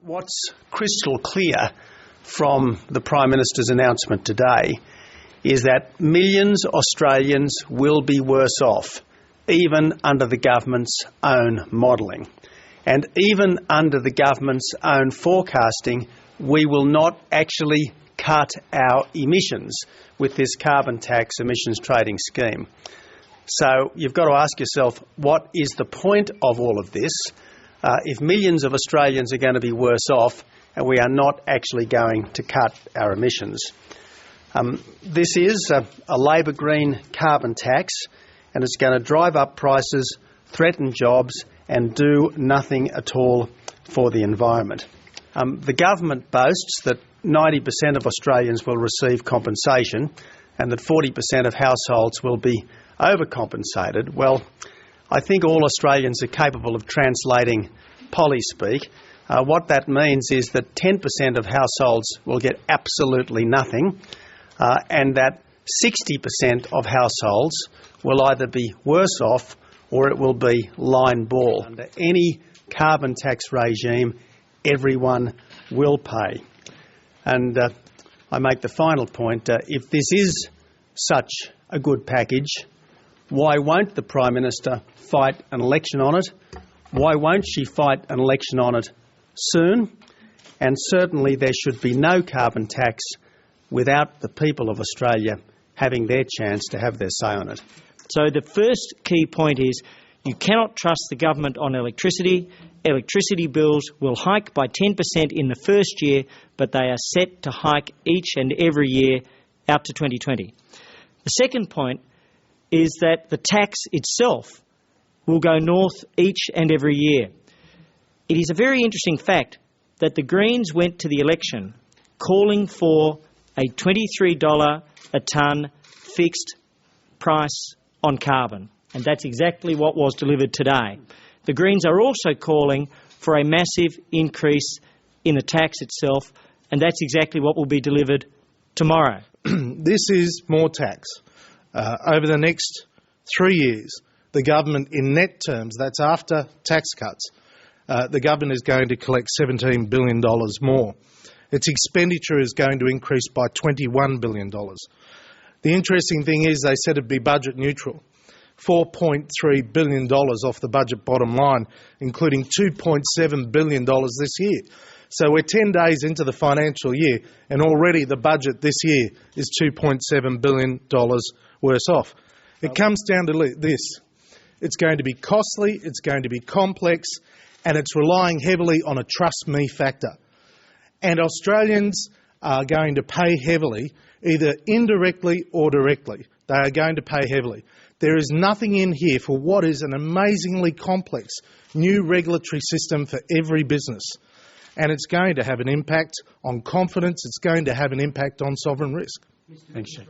What's crystal clear from the Prime Minister's announcement today is that millions of Australians will be worse off, even under the government's own modelling. And even under the government's own forecasting, we will not actually cut our emissions with this carbon tax emissions trading scheme. So you've got to ask yourself, what is the point of all of this if millions of Australians are going to be worse off and we are not actually going to cut our emissions? This is a Labor green carbon tax, and it's going to drive up prices, threaten jobs and do nothing at all for the environment. The government boasts that 90% of Australians will receive compensation and that 40% of households will be overcompensated. Well, I think all Australians are capable of translating Polly speak. What that means is that 10% of households will get absolutely nothing, and that 60% of households will either be worse off or it will be line ball. Under any carbon tax regime, everyone will pay. And I make the final point, if this is such a good package, why won't the Prime Minister fight an election on it? Why won't she fight an election on it soon? And certainly there should be no carbon tax without the people of Australia having their chance to have their say on it. So the first key point is you cannot trust the government on electricity. Electricity bills will hike by 10% in the first year, but they are set to hike each and every year out to 2020. The second point is that the tax itself will go north each and every year. It is a very interesting fact that the Greens went to the election calling for a $23 a tonne fixed price on carbon, and that's exactly what was delivered today. The Greens are also calling for a massive increase in the tax itself, and that's exactly what will be delivered tomorrow. This is more tax. Over the next 3 years, the government, in net terms, that's after tax cuts, the government is going to collect $17 billion more. Its expenditure is going to increase by $21 billion. The interesting thing is they said it'd be budget neutral. $4.3 billion off the budget bottom line, including $2.7 billion this year. So we're 10 days into the financial year and already the budget this year is $2.7 billion worse off. It comes down to this. It's going to be costly, it's going to be complex, and it's relying heavily on a trust me factor. And Australians are going to pay heavily, either indirectly or directly. They are going to pay heavily. There is nothing in here for what is an amazingly complex new regulatory system for every business. And it's going to have an impact on confidence, it's going to have an impact on sovereign risk. Thanks, Chair.